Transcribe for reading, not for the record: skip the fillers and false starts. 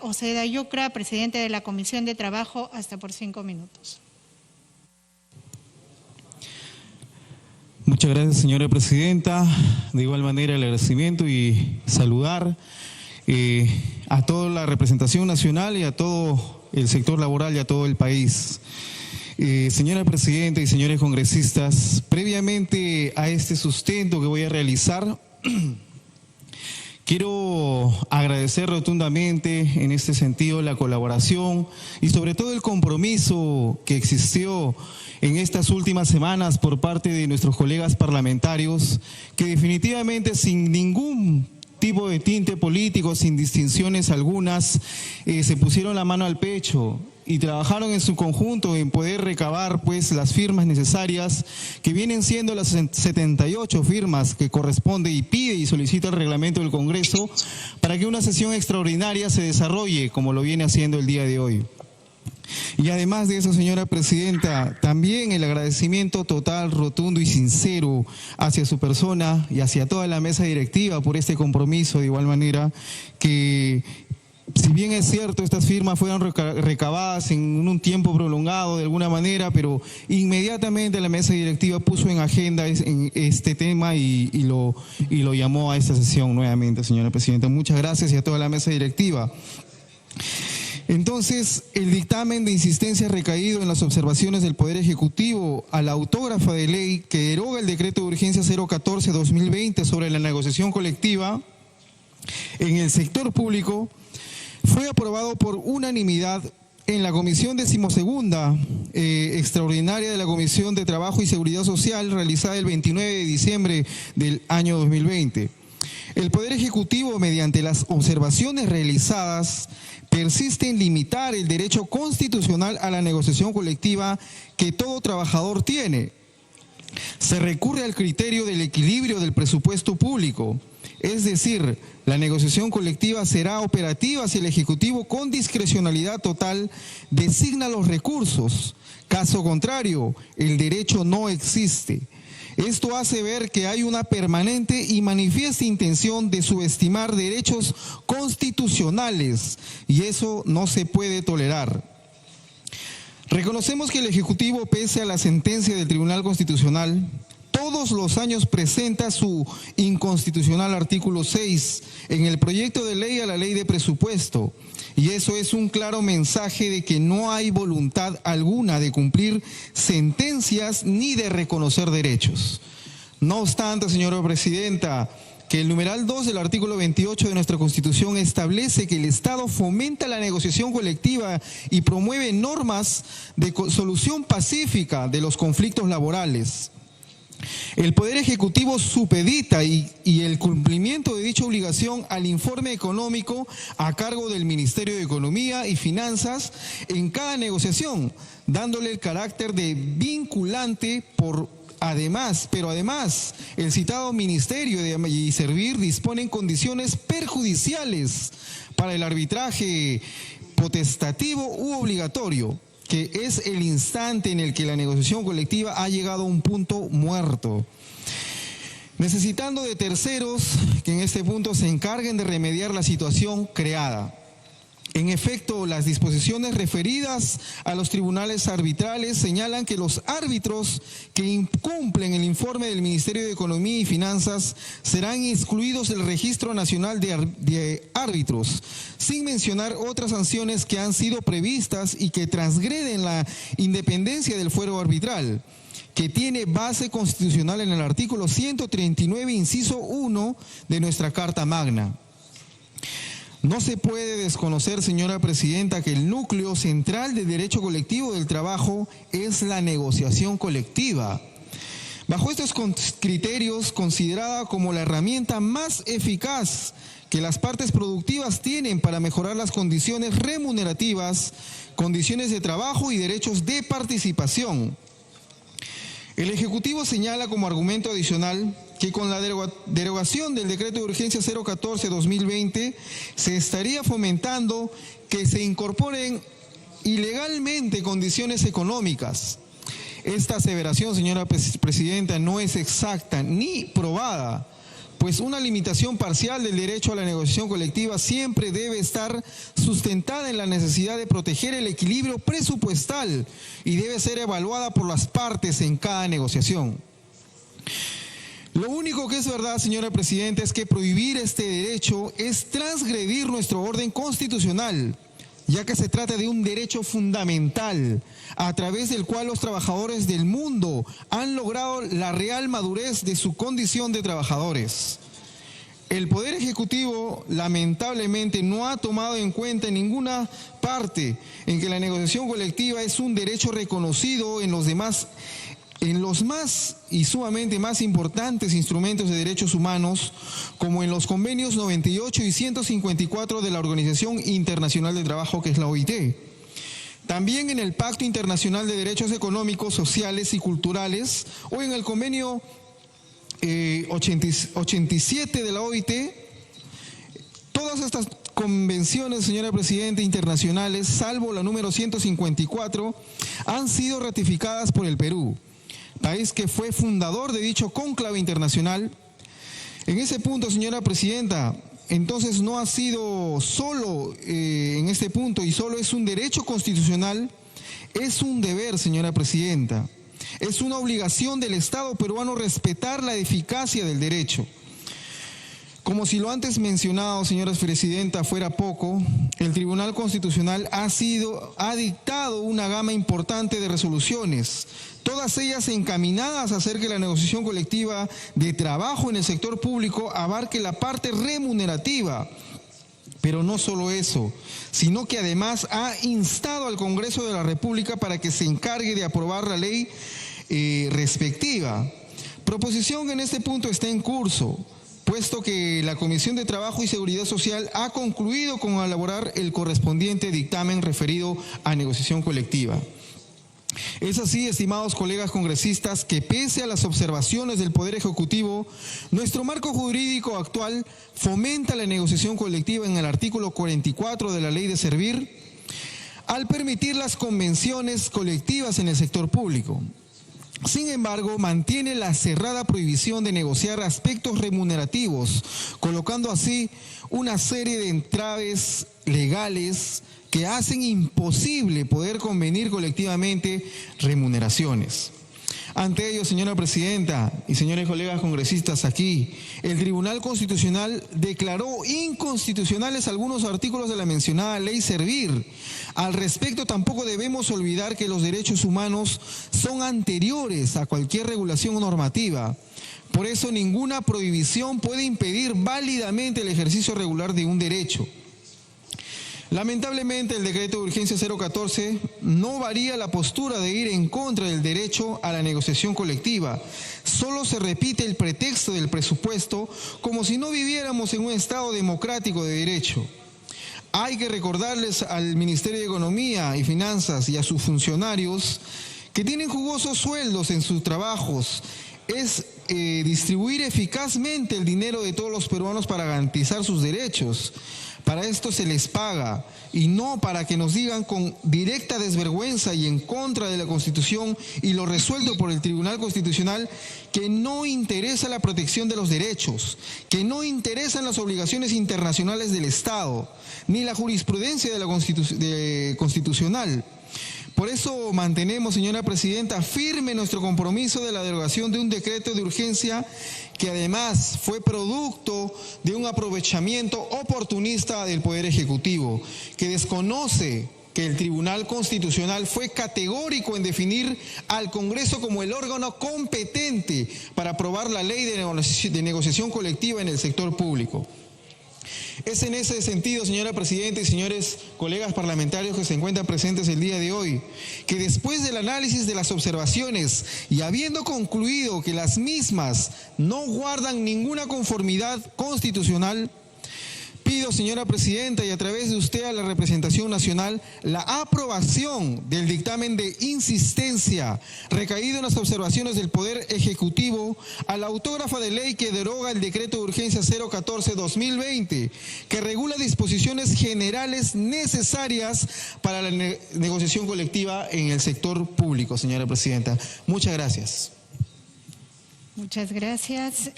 Oceda Yucra, presidente de la Comisión de Trabajo, hasta por 5 minutos. Muchas gracias, señora presidenta. De igual manera, el agradecimiento y saludar a toda la representación nacional y a todo el sector laboral y a todo el país. Señora presidenta y señores congresistas, previamente a este sustento que voy a realizar, quiero agradecer rotundamente en este sentido la colaboración y sobre todo el compromiso que existió en estas últimas semanas por parte de nuestros colegas parlamentarios, que definitivamente sin ningún tipo de tinte político, sin distinciones algunas, se pusieron la mano al pecho y trabajaron en su conjunto en poder recabar pues las firmas necesarias, que vienen siendo las 78 firmas que corresponde y pide y solicita el reglamento del Congreso para que una sesión extraordinaria se desarrolle como lo viene haciendo el día de hoy. Y además de eso, señora presidenta, también el agradecimiento total, rotundo y sincero hacia su persona y hacia toda la mesa directiva por este compromiso, de igual manera que, si bien es cierto, estas firmas fueron recabadas en un tiempo prolongado de alguna manera, pero inmediatamente la mesa directiva puso en agenda en este tema y lo llamó a esta sesión nuevamente, señora presidenta. Muchas gracias y a toda la mesa directiva. Entonces, el dictamen de insistencia recaído en las observaciones del Poder Ejecutivo a la autógrafa de ley que deroga el decreto de urgencia 014-2020 sobre la negociación colectiva en el sector público fue aprobado por unanimidad en la Comisión 12ª extraordinaria de la Comisión de Trabajo y Seguridad Social realizada el 29 de diciembre del año 2020. El Poder Ejecutivo, mediante las observaciones realizadas, persiste en limitar el derecho constitucional a la negociación colectiva que todo trabajador tiene. Se recurre al criterio del equilibrio del presupuesto público, es decir, la negociación colectiva será operativa si el Ejecutivo con discrecionalidad total designa los recursos. Caso contrario, el derecho no existe. Esto hace ver que hay una permanente y manifiesta intención de subestimar derechos constitucionales y eso no se puede tolerar. Reconocemos que el Ejecutivo, pese a la sentencia del Tribunal Constitucional, todos los años presenta su inconstitucional artículo 6 en el proyecto de ley a la ley de presupuesto. Y eso es un claro mensaje de que no hay voluntad alguna de cumplir sentencias ni de reconocer derechos. No obstante, señora presidenta, que el numeral 2 del artículo 28 de nuestra Constitución establece que el Estado fomenta la negociación colectiva y promueve normas de solución pacífica de los conflictos laborales. El Poder Ejecutivo supedita y el cumplimiento de dicha obligación al informe económico a cargo del Ministerio de Economía y Finanzas en cada negociación, dándole el carácter de vinculante pero además el citado Ministerio y Servir disponen condiciones perjudiciales para el arbitraje potestativo u obligatorio, que es el instante en el que la negociación colectiva ha llegado a un punto muerto, necesitando de terceros que en este punto se encarguen de remediar la situación creada. En efecto, las disposiciones referidas a los tribunales arbitrales señalan que los árbitros que incumplen el informe del Ministerio de Economía y Finanzas serán excluidos del Registro Nacional de Árbitros, sin mencionar otras sanciones que han sido previstas y que transgreden la independencia del fuero arbitral, que tiene base constitucional en el artículo 139, inciso 1 de nuestra Carta Magna. No se puede desconocer, señora presidenta, que el núcleo central del derecho colectivo del trabajo es la negociación colectiva. Bajo estos criterios, considerada como la herramienta más eficaz que las partes productivas tienen para mejorar las condiciones remunerativas, condiciones de trabajo y derechos de participación. El Ejecutivo señala como argumento adicional que con la derogación del decreto de urgencia 014-2020 se estaría fomentando que se incorporen ilegalmente condiciones económicas. Esta aseveración, señora presidenta, no es exacta ni probada, pues una limitación parcial del derecho a la negociación colectiva siempre debe estar sustentada en la necesidad de proteger el equilibrio presupuestal y debe ser evaluada por las partes en cada negociación. Lo único que es verdad, señora Presidenta, es que prohibir este derecho es transgredir nuestro orden constitucional, ya que se trata de un derecho fundamental a través del cual los trabajadores del mundo han logrado la real madurez de su condición de trabajadores. El Poder Ejecutivo lamentablemente no ha tomado en cuenta en ninguna parte en que la negociación colectiva es un derecho reconocido en los más y sumamente más importantes instrumentos de derechos humanos, como en los convenios 98 y 154 de la Organización Internacional del Trabajo, que es la OIT. También en el Pacto Internacional de Derechos Económicos, Sociales y Culturales, o en el convenio 87 de la OIT. Todas estas convenciones, señora Presidenta, internacionales, salvo la número 154, han sido ratificadas por el Perú, país que fue fundador de dicho cónclave internacional. En ese punto, señora Presidenta, entonces no ha sido solo en este punto y solo es un derecho constitucional, es un deber, señora Presidenta. Es una obligación del Estado peruano respetar la eficacia del derecho. Como si lo antes mencionado, señora Presidenta, fuera poco, el Tribunal Constitucional ha dictado una gama importante de resoluciones, todas ellas encaminadas a hacer que la negociación colectiva de trabajo en el sector público abarque la parte remunerativa. Pero no solo eso, sino que además ha instado al Congreso de la República para que se encargue de aprobar la ley respectiva. Proposición que en este punto está en curso, puesto que la Comisión de Trabajo y Seguridad Social ha concluido con elaborar el correspondiente dictamen referido a negociación colectiva. Es así, estimados colegas congresistas, que pese a las observaciones del Poder Ejecutivo, nuestro marco jurídico actual fomenta la negociación colectiva en el artículo 44 de la Ley de Servir, al permitir las convenciones colectivas en el sector público. Sin embargo, mantiene la cerrada prohibición de negociar aspectos remunerativos, colocando así una serie de entraves legales que hacen imposible poder convenir colectivamente remuneraciones. Ante ello, señora Presidenta y señores colegas congresistas aquí, el Tribunal Constitucional declaró inconstitucionales algunos artículos de la mencionada Ley Servir. Al respecto, tampoco debemos olvidar que los derechos humanos son anteriores a cualquier regulación normativa. Por eso, ninguna prohibición puede impedir válidamente el ejercicio regular de un derecho. Lamentablemente, el decreto de urgencia 014 no varía la postura de ir en contra del derecho a la negociación colectiva. Solo se repite el pretexto del presupuesto como si no viviéramos en un Estado democrático de derecho. Hay que recordarles al Ministerio de Economía y Finanzas y a sus funcionarios que tienen jugosos sueldos en sus trabajos. Es distribuir eficazmente el dinero de todos los peruanos para garantizar sus derechos. Para esto se les paga, y no para que nos digan con directa desvergüenza y en contra de la Constitución y lo resuelto por el Tribunal Constitucional, que no interesa la protección de los derechos, que no interesan las obligaciones internacionales del Estado, ni la jurisprudencia de la Constitucional. Por eso mantenemos, señora Presidenta, firme nuestro compromiso de la derogación de un decreto de urgencia que además fue producto de un aprovechamiento oportunista del Poder Ejecutivo, que desconoce que el Tribunal Constitucional fue categórico en definir al Congreso como el órgano competente para aprobar la ley de negociación colectiva en el sector público. Es en ese sentido, señora Presidenta y señores colegas parlamentarios que se encuentran presentes el día de hoy, que después del análisis de las observaciones y habiendo concluido que las mismas no guardan ninguna conformidad constitucional, pido, señora Presidenta, y a través de usted a la representación nacional, la aprobación del dictamen de insistencia recaído en las observaciones del Poder Ejecutivo a la autógrafa de ley que deroga el decreto de urgencia 014-2020, que regula disposiciones generales necesarias para la negociación colectiva en el sector público, señora Presidenta. Muchas gracias. Muchas gracias.